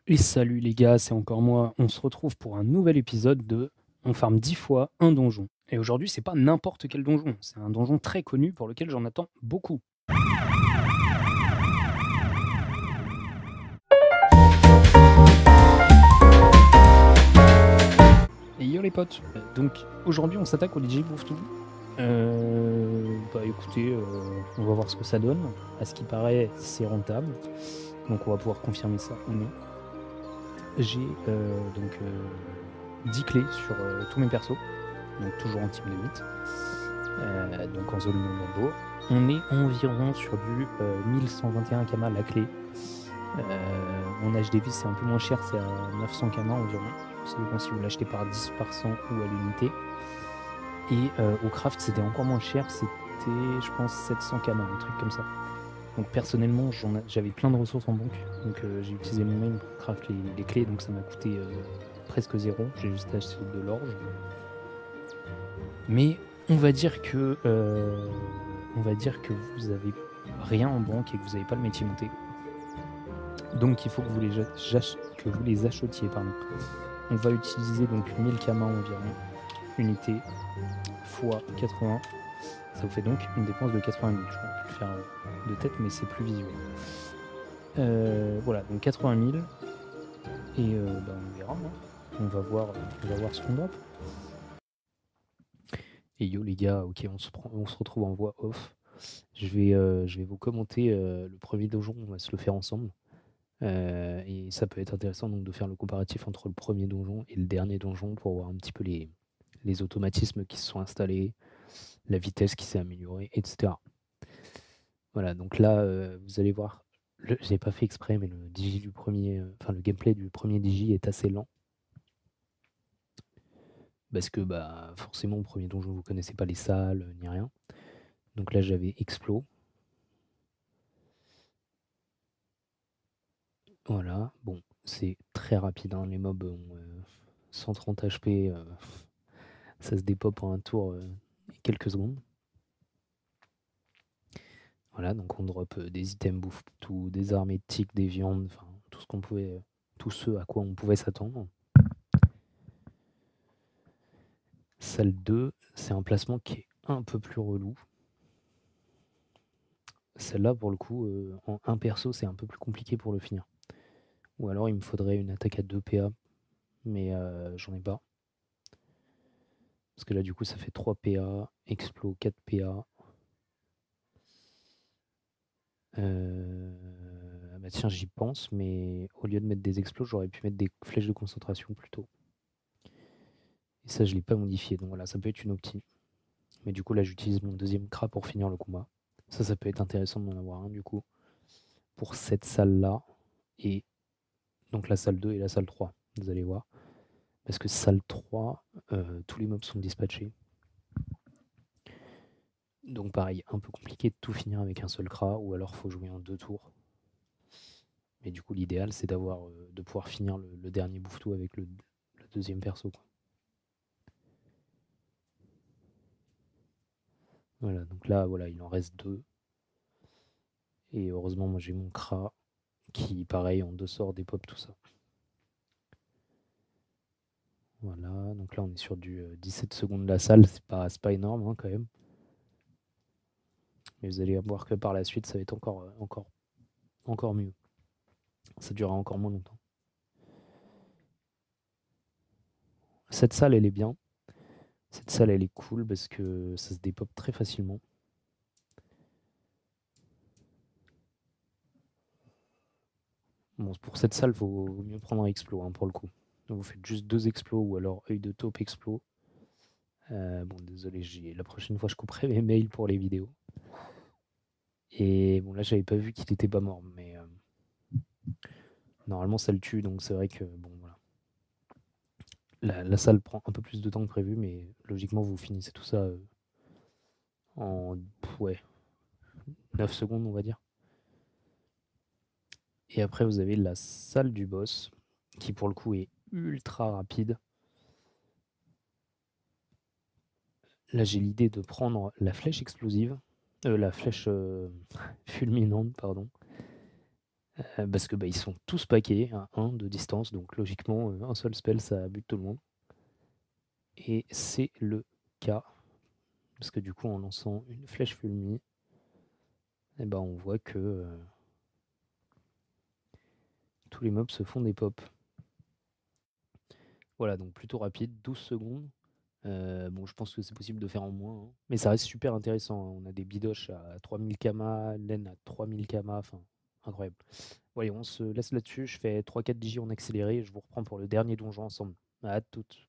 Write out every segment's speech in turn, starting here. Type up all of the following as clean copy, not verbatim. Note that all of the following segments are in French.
Et salut les gars, c'est encore moi. On se retrouve pour un nouvel épisode de On farme 10 fois un donjon. Et aujourd'hui, c'est pas n'importe quel donjon, c'est un donjon très connu pour lequel j'en attends beaucoup. Et yo les potes, donc aujourd'hui on s'attaque au DJ Bouftou. Bah écoutez, on va voir ce que ça donne. À ce qui paraît, c'est rentable. Donc on va pouvoir confirmer ça ou non. J'ai 10 clés sur tous mes persos, donc toujours en type de 8. Donc en zone non labo. On est environ sur du 1121 kama la clé. En HDV c'est un peu moins cher, c'est à 900 kama environ. Ça dépend si vous l'achetez par 10, par 100 ou à l'unité. Et au craft c'était encore moins cher, c'était je pense 700 kama, un truc comme ça. Donc personnellement j'avais plein de ressources en banque, donc j'ai utilisé mon main pour craft les clés, donc ça m'a coûté presque zéro, j'ai juste acheté de l'orge. Mais on va dire que vous avez rien en banque et que vous n'avez pas le métier monté. Donc il faut que vous les achetiez. Pardon. On va utiliser donc 1000 kama environ, unité x 80. Ça vous fait donc une dépense de 80 000. Je vais le faire de tête, mais c'est plus visuel. Voilà, donc 80 000. Et on verra. Hein. On va voir ce qu'on drop. Et yo les gars, ok, on se retrouve en voix off. Je vais vous commenter le premier donjon, on va se le faire ensemble. Et ça peut être intéressant donc de faire le comparatif entre le premier donjon et le dernier donjon pour voir un petit peu les automatismes qui se sont installés, la vitesse qui s'est améliorée, etc. Voilà, donc là, vous allez voir, je n'ai pas fait exprès, mais le digi du premier, le gameplay du premier digi est assez lent. Parce que bah forcément au premier donjon vous connaissez pas les salles ni rien. Donc là j'avais Explo. Voilà, bon, c'est très rapide, hein. Les mobs ont 130 HP, ça se dépop en un tour et quelques secondes. Voilà, donc on drop des items bouffe, tout, des armées de tiques, des viandes, enfin tout ce qu'on pouvait, tout ce à quoi on pouvait s'attendre. Salle 2, c'est un placement qui est un peu plus relou. Celle-là, pour le coup, en un perso, c'est un peu plus compliqué pour le finir. Ou alors il me faudrait une attaque à 2 PA, mais j'en ai pas. Parce que là, du coup, ça fait 3 PA, explo 4 PA. Ah bah tiens, j'y pense, mais au lieu de mettre des explos, j'aurais pu mettre des flèches de concentration plutôt. Et ça, je ne l'ai pas modifié, donc voilà, ça peut être une optie. Mais du coup, là, j'utilise mon deuxième cra pour finir le combat. Ça peut être intéressant d'en avoir un, du coup, pour cette salle-là. Et donc la salle 2 et la salle 3, vous allez voir. Parce que salle 3, tous les mobs sont dispatchés. Donc pareil, un peu compliqué de tout finir avec un seul cra, ou alors faut jouer en 2 tours. Mais du coup, l'idéal, c'est de pouvoir finir le dernier bouffetou avec le deuxième perso, quoi. Voilà, donc là, voilà, il en reste 2. Et heureusement, moi j'ai mon cra qui, pareil, en 2 sorts dépop tout ça. Voilà, donc là on est sur du 17 secondes la salle, c'est pas énorme hein, quand même. Mais vous allez voir que par la suite, ça va être encore mieux. Ça durera encore moins longtemps. Cette salle, elle est bien. Cette salle, elle est cool parce que ça se dépop très facilement. Bon, pour cette salle, il vaut mieux prendre un explo hein, pour le coup. Donc vous faites juste 2 explos ou alors œil de taupe explo. Bon, désolé, la prochaine fois, je couperai mes mails pour les vidéos. Et bon, là, j'avais pas vu qu'il était pas mort, mais normalement, ça le tue, donc c'est vrai que bon, voilà. La salle prend un peu plus de temps que prévu, mais logiquement, vous finissez tout ça en ouais, 9 secondes, on va dire. Et après, vous avez la salle du boss, qui pour le coup est ultra rapide. Là, j'ai l'idée de prendre la flèche explosive, la flèche fulminante, pardon. Parce que bah, ils sont tous paqués à 1 de distance, donc logiquement, un seul spell, ça bute tout le monde. Et c'est le cas, parce que du coup, en lançant une flèche fulmi, eh ben, on voit que tous les mobs se font des pops. Voilà, donc plutôt rapide, 12 secondes. Bon, je pense que c'est possible de faire en moins, hein. Mais ça reste super intéressant, hein. On a des bidoches à 3000 kama, Len à 3000 kama, enfin, incroyable. Voyez, on se laisse là-dessus. Je fais 3-4 DJ en accéléré. Je vous reprends pour le dernier donjon ensemble. À toutes.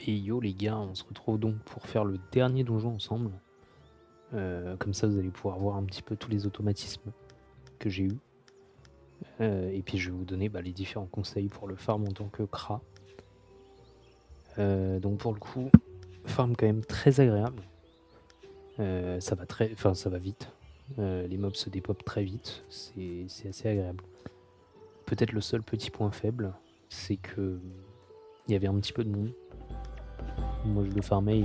Et yo les gars, on se retrouve donc pour faire le dernier donjon ensemble. Comme ça, vous allez pouvoir voir un petit peu tous les automatismes que j'ai eus. Et puis je vais vous donner les différents conseils pour le farm en tant que Kra. Donc pour le coup, farm quand même très agréable. Ça va vite. Les mobs se dépopent très vite. C'est assez agréable. Peut-être le seul petit point faible, c'est que il y avait un petit peu de monde. Moi je le farmais,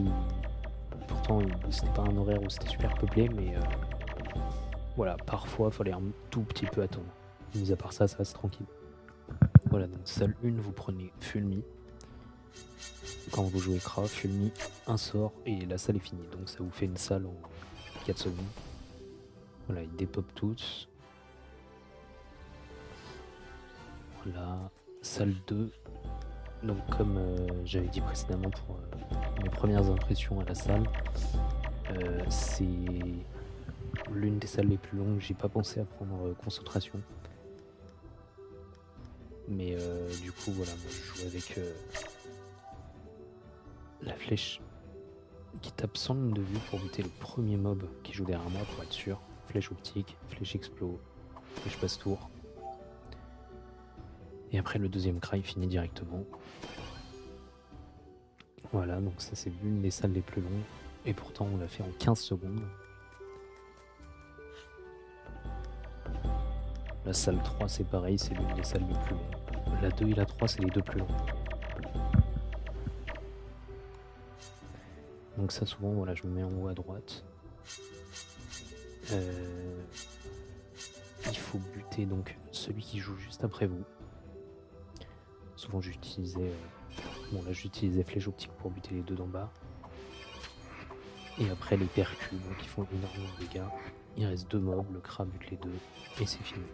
pourtant c'était pas un horaire où c'était super peuplé, mais voilà, parfois il fallait un tout petit peu attendre. Mis à part ça, ça reste tranquille. Voilà, donc salle 1, vous prenez Fulmi. Quand vous jouez Kra, Fulmi, un sort et la salle est finie. Donc ça vous fait une salle en 4 secondes. Voilà, ils dépopent tous. Voilà, salle 2. Donc comme j'avais dit précédemment pour mes premières impressions à la salle, c'est l'une des salles les plus longues. J'ai pas pensé à prendre concentration. Mais du coup voilà, moi je joue avec la flèche qui tape sans ligne de vue pour buter le premier mob qui joue derrière moi pour être sûr. Flèche optique, flèche explo, flèche passe-tour. Et après le deuxième cry finit directement. Voilà, donc ça c'est l'une des salles les plus longues. Et pourtant on l'a fait en 15 secondes. La salle 3 c'est pareil, c'est l'une des salles les plus longues. La 2 et la 3 c'est les deux plus longues. Donc ça souvent voilà, je me mets en haut à droite. Il faut buter donc celui qui joue juste après vous. Souvent j'utilisais Bon, là j'utilisais flèche optique pour buter les deux d'en bas. Et après les percus, donc ils font énormément de dégâts. Il reste 2 mobs, le crabe bute les 2, et c'est fini.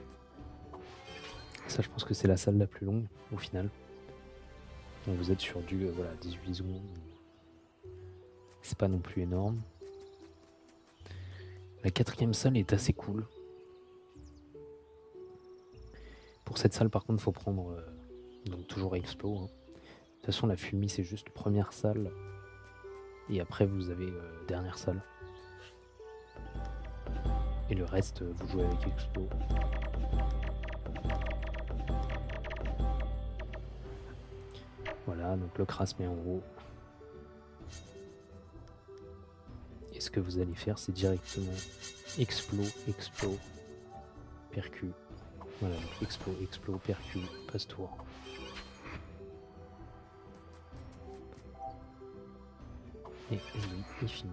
Ça, je pense que c'est la salle la plus longue, au final. Donc vous êtes sur du voilà, 18 secondes. C'est pas non plus énorme. La 4e salle est assez cool. Pour cette salle, par contre, il faut prendre donc toujours Explo. Hein. De toute façon, la Fumi, c'est juste première salle. Et après, vous avez dernière salle. Et le reste, vous jouez avec Explo. Voilà, donc le Kras met en haut. Et ce que vous allez faire, c'est directement Explo, Percu. Voilà, donc Explo, Percu, passe-tour. Et lui, il finit.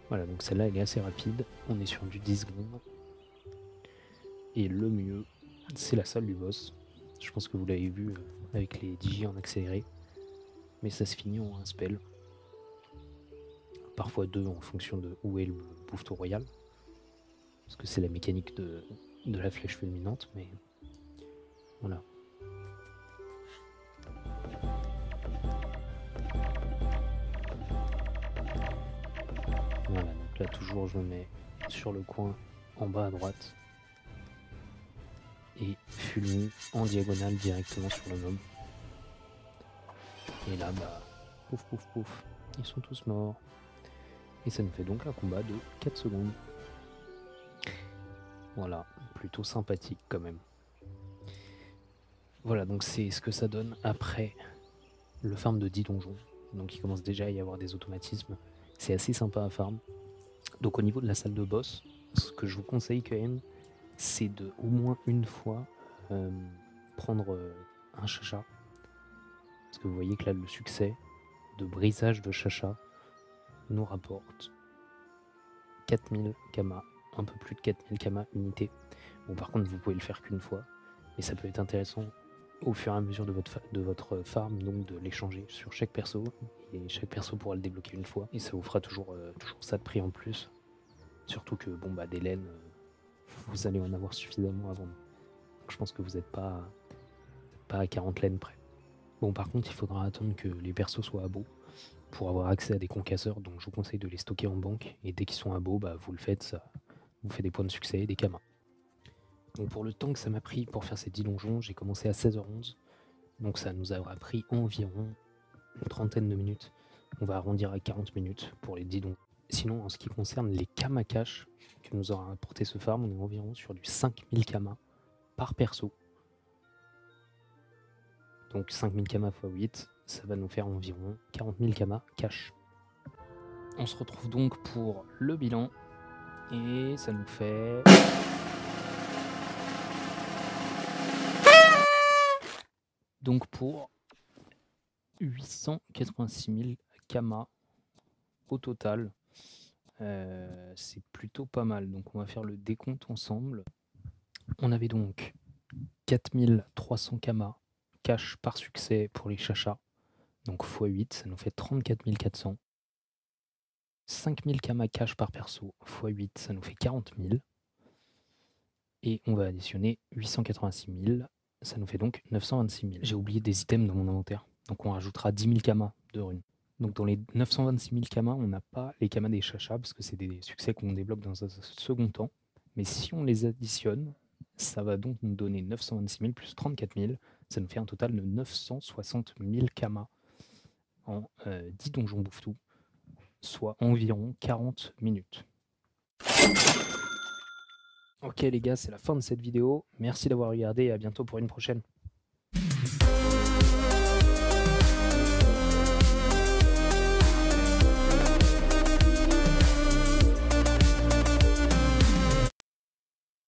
Voilà, donc celle-là, elle est assez rapide. On est sur du 10 secondes. Et le mieux, c'est la salle du boss. Je pense que vous l'avez vu avec les digi en accéléré. Mais ça se finit en un spell. Parfois 2 en fonction de où est le bouffeton royal. Parce que c'est la mécanique de la flèche fulminante, mais voilà. Voilà, donc là toujours je me mets sur le coin en bas à droite. Et fulmi en diagonale directement sur le mob. Et là, bah, pouf pouf pouf, ils sont tous morts. Et ça nous fait donc un combat de 4 secondes. Voilà, plutôt sympathique quand même. Voilà, donc c'est ce que ça donne après le farm de 10 donjons. Donc il commence déjà à y avoir des automatismes. C'est assez sympa à farm. Donc au niveau de la salle de boss, ce que je vous conseille quand même, c'est de au moins une fois prendre un chacha. Parce que vous voyez que là, le succès de brisage de chacha nous rapporte 4000 kama, un peu plus de 4000 kama unité. Bon, par contre, vous pouvez le faire qu'une fois, mais ça peut être intéressant au fur et à mesure de votre farm, donc de l'échanger sur chaque perso, et chaque perso pourra le débloquer une fois, et ça vous fera toujours ça de prix en plus. Surtout que, bon, bah, des laines, vous allez en avoir suffisamment avant. Donc je pense que vous n'êtes pas à 40 laines près. Bon, par contre, il faudra attendre que les persos soient à beau pour avoir accès à des concasseurs, donc je vous conseille de les stocker en banque, et dès qu'ils sont à beau, bah, vous le faites, ça vous fait des points de succès et des kamas. Donc pour le temps que ça m'a pris pour faire ces 10 donjons, j'ai commencé à 16h11, donc ça nous aura pris environ une trentaine de minutes. On va arrondir à 40 minutes pour les 10 donjons. Sinon, en ce qui concerne les kamas cash que nous aura apporté ce farm, on est environ sur du 5000 kamas par perso. Donc 5000 kamas x 8, ça va nous faire environ 40 000 kamas cash. On se retrouve donc pour le bilan, et ça nous fait... Donc pour 886 000 kamas au total, c'est plutôt pas mal. Donc on va faire le décompte ensemble. On avait donc 4300 kamas cash par succès pour les chachas. Donc x8, ça nous fait 34 400. 5000 kamas cash par perso x8, ça nous fait 40 000. Et on va additionner 886 000, ça nous fait donc 926 000. J'ai oublié des items dans mon inventaire, donc on rajoutera 10 000 kamas de runes. Donc dans les 926 000 kamas, on n'a pas les kamas des chachas, parce que c'est des succès qu'on débloque dans un second temps. Mais si on les additionne, ça va donc nous donner 926 000 plus 34 000, ça nous fait un total de 960 000 kamas en 10 donjons bouffe-tout, soit environ 40 minutes. Ok les gars, c'est la fin de cette vidéo. Merci d'avoir regardé et à bientôt pour une prochaine.